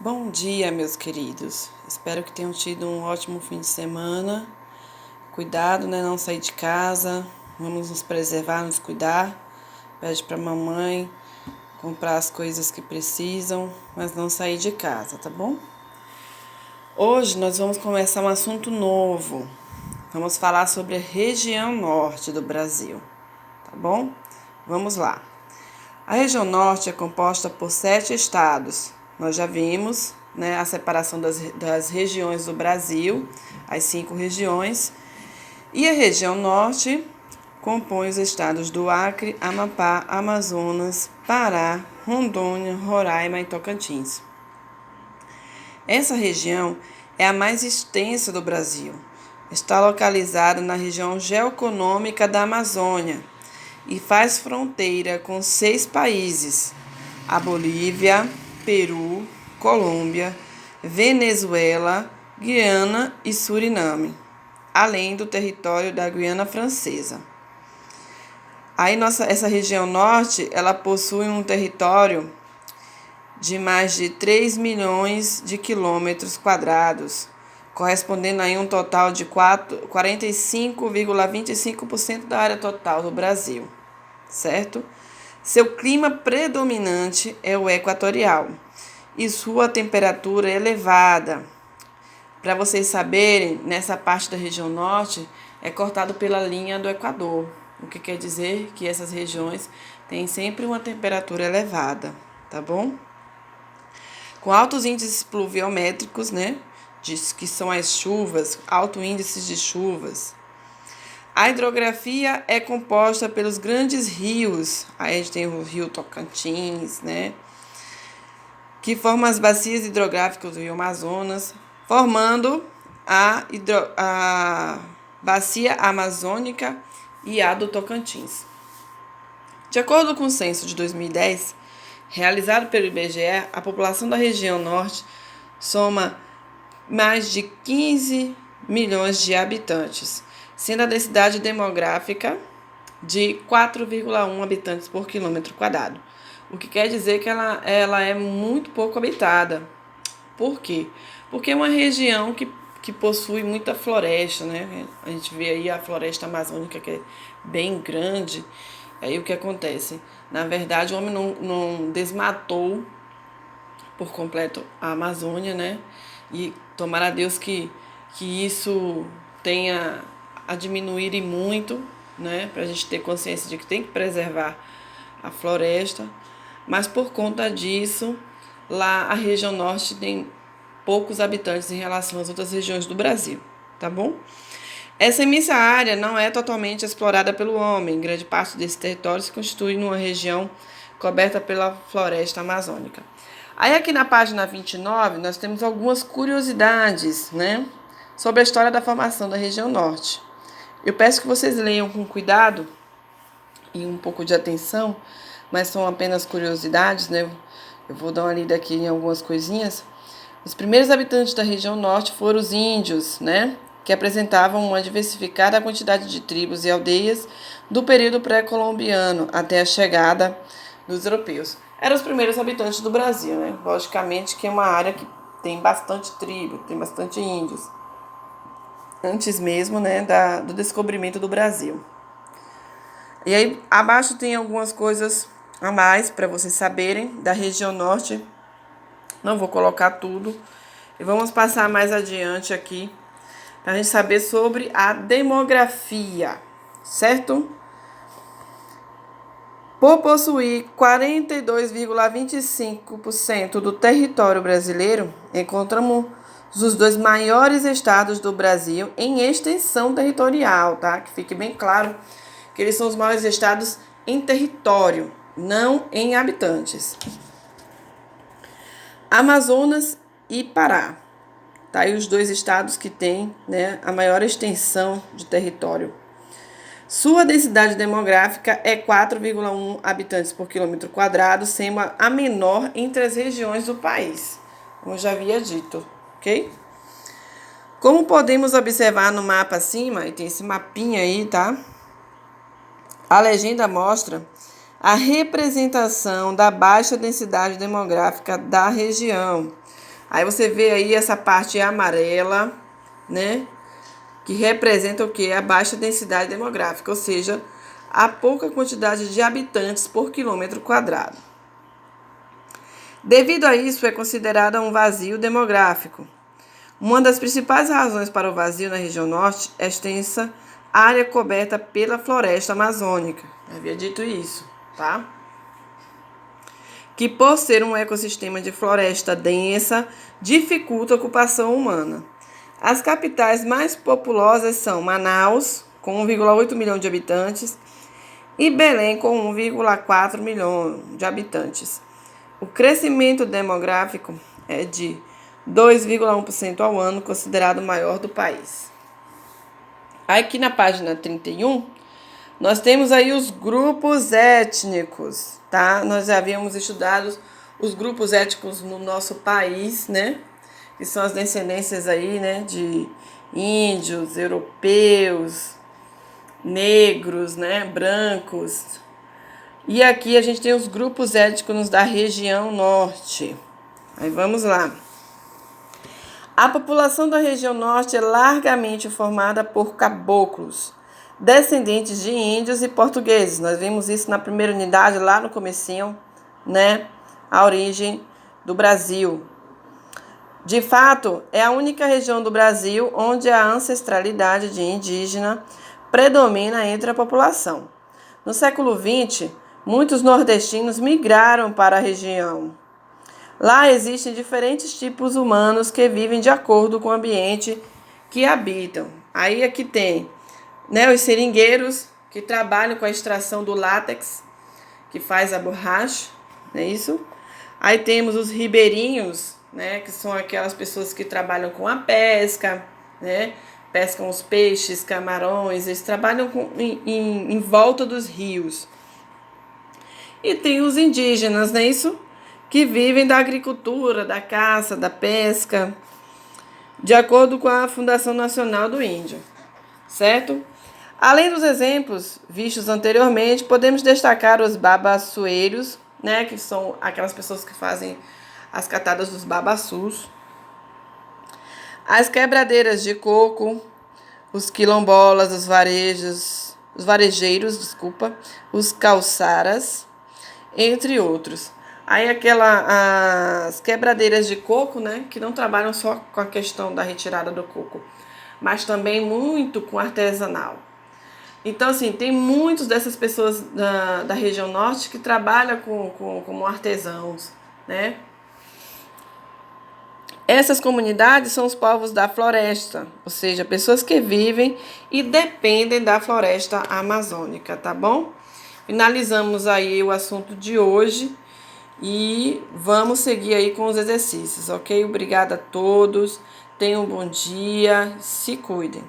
Bom dia, meus queridos. Espero que tenham tido um ótimo fim de semana. Cuidado, né? Não sair de casa. Vamos nos preservar, nos cuidar. Pede para mamãe comprar as coisas que precisam, mas não sair de casa, tá bom? Hoje nós vamos começar um assunto novo. Vamos falar sobre a região norte do Brasil, tá bom? Vamos lá. A região norte é composta por 7 estados. Nós já vimos, né, a separação das regiões do Brasil, as 5 regiões. E a região norte compõe os estados do Acre, Amapá, Amazonas, Pará, Rondônia, Roraima e Tocantins. Essa região é a mais extensa do Brasil. Está localizada na região geoeconômica da Amazônia e faz fronteira com 6 países: a Bolívia, Peru, Colômbia, Venezuela, Guiana e Suriname, além do território da Guiana Francesa. Aí essa região norte, ela possui um território de mais de 3 milhões de quilômetros quadrados, correspondendo a um total de 45,25% da área total do Brasil, certo? Seu clima predominante é o equatorial e sua temperatura é elevada. Para vocês saberem, nessa parte da região norte é cortado pela linha do Equador, o que quer dizer que essas regiões têm sempre uma temperatura elevada, tá bom? Com altos índices pluviométricos, né? Que são as chuvas, alto índices de chuvas. A hidrografia é composta pelos grandes rios. Aí a gente tem o rio Tocantins, né? Que forma as bacias hidrográficas do rio Amazonas, formando a bacia amazônica e a do Tocantins. De acordo com o censo de 2010, realizado pelo IBGE, a população da região norte soma mais de 15 milhões de habitantes, sendo a densidade demográfica de 4,1 habitantes por quilômetro quadrado, o que quer dizer que ela é muito pouco habitada. Por quê? Porque é uma região que possui muita floresta, né? A gente vê aí a floresta amazônica, que é bem grande. Aí o que acontece? Na verdade, o homem não desmatou por completo a Amazônia, né? E tomara a Deus que isso tenha a diminuir e muito, né? Para a gente ter consciência de que tem que preservar a floresta. Mas por conta disso, lá a região norte tem poucos habitantes em relação às outras regiões do Brasil, tá bom? Essa imensa área não é totalmente explorada pelo homem. Grande parte desse território se constitui numa região coberta pela floresta amazônica. Aí aqui na página 29, nós temos algumas curiosidades, né, sobre a história da formação da região norte. Eu peço que vocês leiam com cuidado e um pouco de atenção, mas são apenas curiosidades, né? Eu vou dar uma lida aqui em algumas coisinhas. Os primeiros habitantes da região norte foram os índios, né, que apresentavam uma diversificada quantidade de tribos e aldeias do período pré-colombiano até a chegada dos europeus. Eram os primeiros habitantes do Brasil, né? Logicamente que é uma área que tem bastante tribo, tem bastante índios, antes mesmo, né, do descobrimento do Brasil. E aí abaixo tem algumas coisas a mais para vocês saberem da região norte. Não vou colocar tudo. E vamos passar mais adiante aqui para a gente saber sobre a demografia, certo? Por possuir 42,25% do território brasileiro, encontramos os 2 maiores estados do Brasil em extensão territorial, tá? Que fique bem claro que eles são os maiores estados em território, não em habitantes. Amazonas e Pará. Tá aí os 2 estados que têm, né, a maior extensão de território. Sua densidade demográfica é 4,1 habitantes por quilômetro quadrado, sendo a menor entre as regiões do país, como eu já havia dito, ok? Como podemos observar no mapa acima, e tem esse mapinha aí, tá? A legenda mostra a representação da baixa densidade demográfica da região. Aí você vê aí essa parte amarela, né? Que representa o quê? A baixa densidade demográfica, ou seja, a pouca quantidade de habitantes por quilômetro quadrado. Devido a isso, é considerada um vazio demográfico. Uma das principais razões para o vazio na região norte é a extensa área coberta pela floresta amazônica. Eu havia dito isso, tá? Que por ser um ecossistema de floresta densa, dificulta a ocupação humana. As capitais mais populosas são Manaus, com 1,8 milhão de habitantes, e Belém, com 1,4 milhão de habitantes. O crescimento demográfico é de 2,1% ao ano, considerado o maior do país. Aqui na página 31, nós temos aí os grupos étnicos, tá? Nós já havíamos estudado os grupos étnicos no nosso país, né? Que são as descendências aí, né? De índios, europeus, negros, né? Brancos. E aqui a gente tem os grupos étnicos da região norte. Aí vamos lá. A população da região norte é largamente formada por caboclos, descendentes de índios e portugueses. Nós vimos isso na primeira unidade, lá no comecinho, né? A origem do Brasil. De fato, é a única região do Brasil onde a ancestralidade de indígena predomina entre a população. No século XX, muitos nordestinos migraram para a região. Lá existem diferentes tipos humanos que vivem de acordo com o ambiente que habitam. Aí aqui tem, né, os seringueiros, que trabalham com a extração do látex, que faz a borracha, não é isso? Aí temos os ribeirinhos, né, que são aquelas pessoas que trabalham com a pesca, né, pescam os peixes, camarões, eles trabalham em volta dos rios. E tem os indígenas, não é isso? Que vivem da agricultura, da caça, da pesca, de acordo com a Fundação Nacional do Índio, certo? Além dos exemplos vistos anteriormente, podemos destacar os babassueiros, né, que são aquelas pessoas que fazem as catadas dos babaçus, as quebradeiras de coco, os quilombolas, os varejeiros, os calçaras, entre outros. Aí as quebradeiras de coco, né, que não trabalham só com a questão da retirada do coco, mas também muito com artesanal. Então, assim, tem muitas dessas pessoas da região norte que trabalham como artesãos, né? Essas comunidades são os povos da floresta, ou seja, pessoas que vivem e dependem da floresta amazônica, tá bom? Finalizamos aí o assunto de hoje e vamos seguir aí com os exercícios, ok? Obrigada a todos, tenham um bom dia, se cuidem.